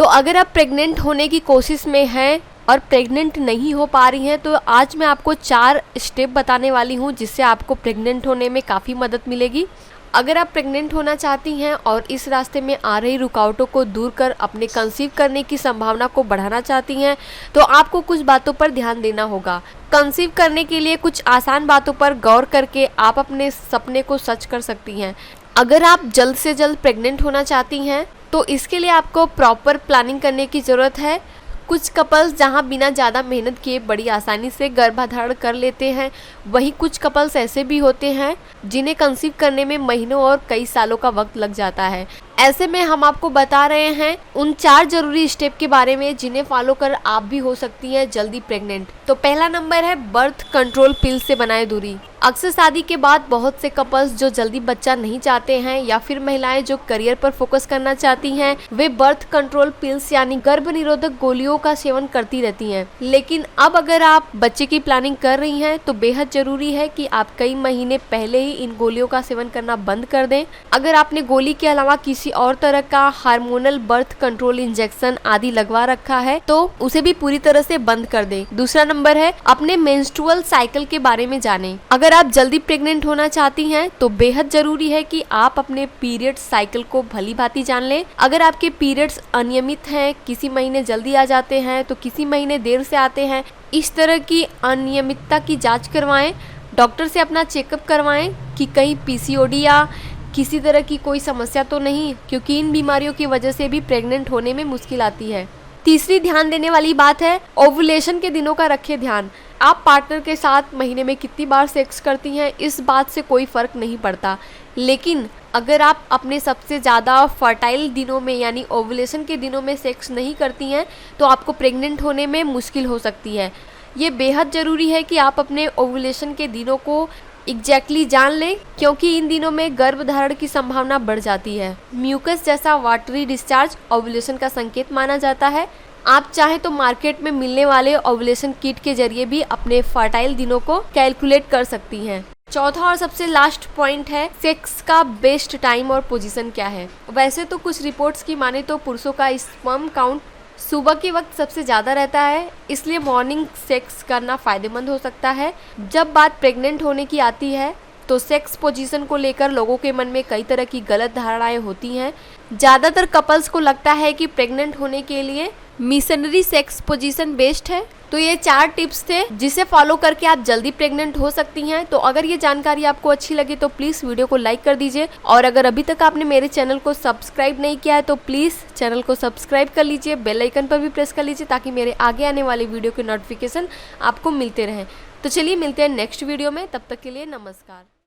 तो अगर आप प्रेग्नेंट होने की कोशिश में हैं और प्रेग्नेंट नहीं हो पा रही हैं तो आज मैं आपको 4 स्टेप बताने वाली हूँ जिससे आपको प्रेग्नेंट होने में काफ़ी मदद मिलेगी। अगर आप प्रेग्नेंट होना चाहती हैं और इस रास्ते में आ रही रुकावटों को दूर कर अपने कंसीव करने की संभावना को बढ़ाना चाहती हैं तो आपको कुछ बातों पर ध्यान देना होगा। कंसीव करने के लिए कुछ आसान बातों पर गौर करके आप अपने सपने को सच कर सकती हैं। अगर आप जल्द से जल्द प्रेग्नेंट होना चाहती हैं तो इसके लिए आपको प्रॉपर प्लानिंग करने की ज़रूरत है। कुछ कपल्स जहां बिना ज़्यादा मेहनत किए बड़ी आसानी से गर्भाधारण कर लेते हैं, वहीं कुछ कपल्स ऐसे भी होते हैं जिन्हें कंसीव करने में महीनों और कई सालों का वक्त लग जाता है। ऐसे में हम आपको बता रहे हैं उन 4 जरूरी स्टेप के बारे में जिन्हें फॉलो कर आप भी हो सकती हैं जल्दी प्रेग्नेंट। तो पहला नंबर है बर्थ कंट्रोल पिल से बनाए दूरी। अक्सर शादी के बाद बहुत से कपल्स जो जल्दी बच्चा नहीं चाहते हैं या फिर महिलाएं जो करियर पर फोकस करना चाहती हैं वे बर्थ कंट्रोल पिल्स यानी गर्भ निरोधक गोलियों का सेवन करती रहती हैं। लेकिन अब अगर आप बच्चे की प्लानिंग कर रही हैं तो बेहद जरूरी है कि आप कई महीने पहले ही इन गोलियों का सेवन करना बंद कर दें। अगर आपने गोली के अलावा किसी और तरह का हार्मोनल बर्थ कंट्रोल इंजेक्शन आदि लगवा रखा है तो उसे भी पूरी तरह से बंद कर दें। दूसरा नंबर है अपने मेंस्ट्रुअल साइकिल के बारे में जानें। अगर आप जल्दी प्रेग्नेंट होना चाहती हैं तो बेहद जरूरी है कि आप अपने पीरियड साइकिल को भली भांति जान लें। अगर आपके पीरियड्स अनियमित हैं, किसी महीने जल्दी आ जाते हैं तो किसी महीने देर से आते हैं, इस तरह की अनियमितता की जांच करवाएं। डॉक्टर से अपना चेकअप करवाएं कि कहीं पीसीओडी या किसी तरह की कोई समस्या तो नहीं, क्योंकि इन बीमारियों की वजह से भी प्रेग्नेंट होने में मुश्किल आती है। तीसरी ध्यान देने वाली बात है ओव्यूलेशन के दिनों का रखें ध्यान। आप पार्टनर के साथ महीने में कितनी बार सेक्स करती हैं इस बात से कोई फर्क नहीं पड़ता, लेकिन अगर आप अपने सबसे ज़्यादा फर्टाइल दिनों में यानी ओव्यूलेशन के दिनों में सेक्स नहीं करती हैं तो आपको प्रेग्नेंट होने में मुश्किल हो सकती है। ये बेहद ज़रूरी है कि आप अपने ओव्यूलेशन के दिनों को एग्जैक्टली जान लें, क्योंकि इन दिनों में गर्भधारण की संभावना बढ़ जाती है। म्यूकस जैसा वाटरी डिस्चार्ज ओव्यूलेशन का संकेत माना जाता है। आप चाहें तो मार्केट में मिलने वाले ओव्यूलेशन किट के जरिए भी अपने फर्टाइल दिनों को कैलकुलेट कर सकती हैं। चौथा और सबसे लास्ट पॉइंट है सेक्स का बेस्ट टाइम और पोजीशन क्या है। वैसे तो कुछ रिपोर्ट्स की माने तो पुरुषों का स्पर्म काउंट सुबह के वक्त सबसे ज़्यादा रहता है, इसलिए मॉर्निंग सेक्स करना फ़ायदेमंद हो सकता है। जब बात प्रेग्नेंट होने की आती है तो सेक्स पोजीशन को लेकर लोगों के मन में कई तरह की गलत धारणाएं होती हैं। ज़्यादातर कपल्स को लगता है कि प्रेग्नेंट होने के लिए मिशनरी सेक्स पोजीशन बेस्ट है। तो ये 4 टिप्स थे जिसे फॉलो करके आप जल्दी प्रेग्नेंट हो सकती हैं। तो अगर ये जानकारी आपको अच्छी लगी तो प्लीज़ वीडियो को लाइक कर दीजिए, और अगर अभी तक आपने मेरे चैनल को सब्सक्राइब नहीं किया है तो प्लीज़ चैनल को सब्सक्राइब कर लीजिए, बेल आइकन पर भी प्रेस कर लीजिए ताकि मेरे आगे आने वाले वीडियो के नोटिफिकेशन आपको मिलते रहें। तो चलिए मिलते हैं नेक्स्ट वीडियो में, तब तक के लिए नमस्कार।